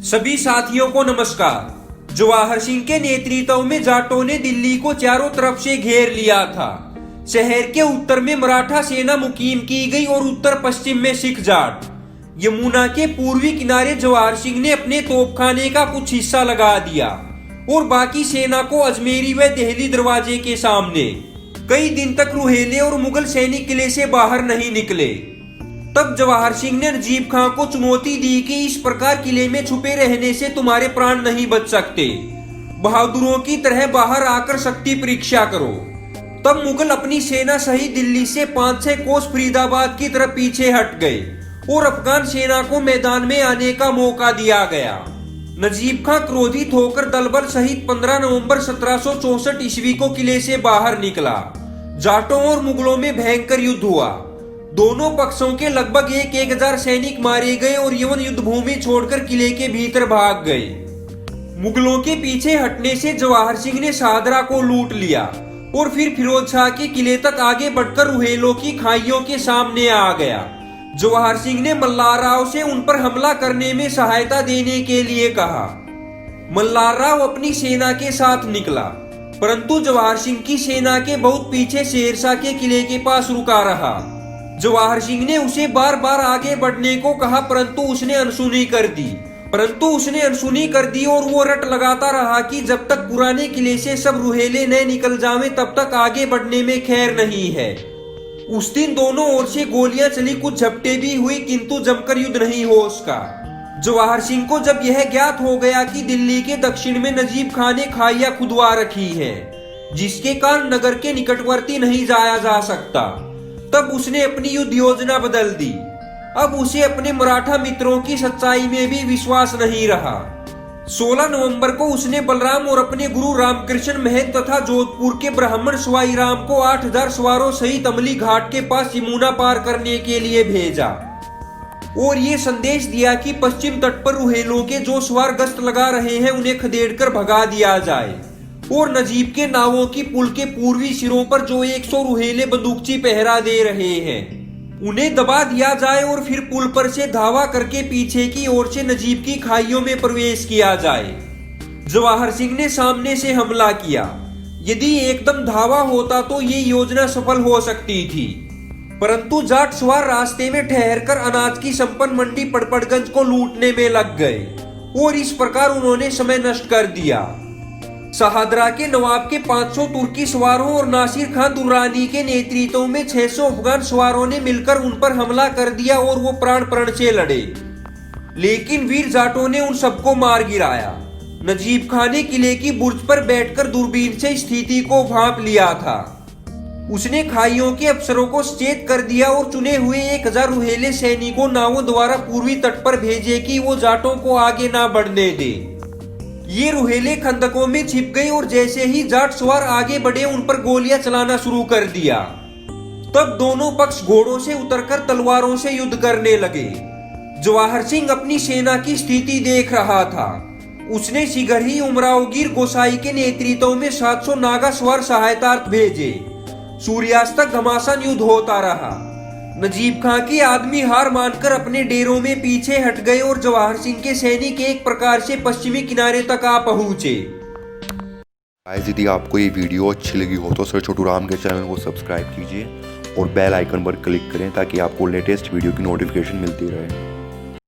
सभी साथियों को नमस्कार। जवाहर सिंह के नेतृत्व में जाटों ने दिल्ली को चारों तरफ से घेर लिया था। शहर के उत्तर में मराठा सेना मुकीम की गई और उत्तर पश्चिम में सिख जाट। यमुना के पूर्वी किनारे जवाहर सिंह ने अपने तोपखाने का कुछ हिस्सा लगा दिया और बाकी सेना को अजमेरी व दिल्ली दरवाजे के सामने। कई दिन तक रुहेले और मुगल सैनिक किले से बाहर नहीं निकले। तब जवाहर सिंह ने नजीब खां को चुनौती दी कि इस प्रकार किले में छुपे रहने से तुम्हारे प्राण नहीं बच सकते। बहादुरों की तरह बाहर आकर शक्ति परीक्षा करो। तब मुगल अपनी सेना सहित दिल्ली से 5-6 कोस फरीदाबाद की तरफ पीछे हट गए और अफगान सेना को मैदान में आने का मौका दिया गया। नजीब खां क्रोधित होकर दलबल सहित 15 नवंबर 1764 ईस्वी को किले से बाहर निकला। जाटों और मुगलों में भयंकर युद्ध हुआ। दोनों पक्षों के लगभग 1,000 सैनिक मारे गए और यवन युद्ध भूमि छोड़कर किले के भीतर भाग गए। मुगलों के पीछे हटने से जवाहर सिंह ने शाहदरा को लूट लिया और फिर फिरोज शाह के किले तक आगे बढ़कर रुहेलों की खाइयों के सामने आ गया। जवाहर सिंह ने मल्हार राव से उन पर हमला करने में सहायता देने के लिए कहा। मल्हार राव अपनी सेना के साथ निकला, परंतु जवाहर सिंह की सेना के बहुत पीछे शेरशाह के किले के पास रुका रहा। जवाहर सिंह ने उसे बार बार आगे बढ़ने को कहा, परंतु उसने अनसुनी कर दी और वो रट लगाता रहा कि जब तक पुराने किले से सब रुहेले न निकल जावें तब तक आगे बढ़ने में खैर नहीं है। उस दिन दोनों ओर से गोलियां चली, कुछ झपटे भी हुई, किंतु जमकर युद्ध नहीं हो सका। जवाहर सिंह को जब यह ज्ञात हो गया कि दिल्ली के दक्षिण में नजीब खां ने खाइयां खुदवा रखी है, जिसके कारण नगर के निकटवर्ती नहीं जाया जा सकता, तब उसने अपनी युद्ध योजना बदल दी। अब उसे अपने मराठा मित्रों की सच्चाई में भी विश्वास नहीं रहा। 16 नवंबर को उसने बलराम और अपने गुरु रामकृष्ण महंत तथा जोधपुर के ब्राह्मण सवाई राम को 8,000 सवारों सहित अमली घाट के पास यमुना पार करने के लिए भेजा और ये संदेश दिया कि पश्चिम तट पर रुहेलों के जो सवार गश्त लगा रहे हैं उन्हें खदेड़कर भगा दिया जाए और नजीब के नावों की पुल के पूर्वी सिरों पर जो 100 रुहेले बंदूकची पहरा दे रहे हैं उन्हें दबा दिया जाए और फिर पुल पर से धावा करके पीछे की ओर से नजीब की खाइयों में प्रवेश किया जाए। जवाहर सिंह ने सामने से हमला किया। यदि एकदम धावा होता तो ये योजना सफल हो सकती थी, परंतु जाट सवार रास्ते में ठहरकर अनाज की संपन्न मंडी पड़पड़गंज को लूटने में लग गए और इस प्रकार उन्होंने समय नष्ट कर दिया। शाहदरा के नवाब के 500 तुर्की सवारों और नासिर खान दुर्रानी के नेतृत्व में 600 अफगान सवारों ने मिलकर उन पर हमला कर दिया और वो प्राण प्रण से लड़े, लेकिन वीर जाटों ने उन सबको मार गिराया। नजीब खान ने किले की बुर्ज पर बैठकर दूरबीन से स्थिति को भांप लिया था। उसने खाइयों के अफसरों को सचेत कर दिया और चुने हुए 1,000 रुहेले सैनिकों नावों द्वारा पूर्वी तट पर भेजे कि वो जाटों को आगे ना बढ़ने दे। ये रुहेले खंदकों में छिप गए और जैसे ही जाट सवार आगे बढ़े उन पर गोलियां चलाना शुरू कर दिया। तब दोनों पक्ष घोड़ों से उतरकर तलवारों से युद्ध करने लगे। जवाहर सिंह अपनी सेना की स्थिति देख रहा था। उसने शीघ्र ही उमरावगीर गोसाई के नेतृत्व में 700 नागा सवार सहायतार्थ भेजे। सूर्यास्त तक घमासान युद्ध होता रहा। नजीब खां के आदमी हार मानकर अपने डेरों में पीछे हट गए और जवाहर सिंह के सैनिक एक प्रकार से पश्चिमी किनारे तक आ पहुंचे। यदि आपको ये वीडियो अच्छी लगी हो तो सर छोटू राम के चैनल को सब्सक्राइब कीजिए और बेल आइकन पर क्लिक करें ताकि आपको लेटेस्ट वीडियो की नोटिफिकेशन मिलती रहे।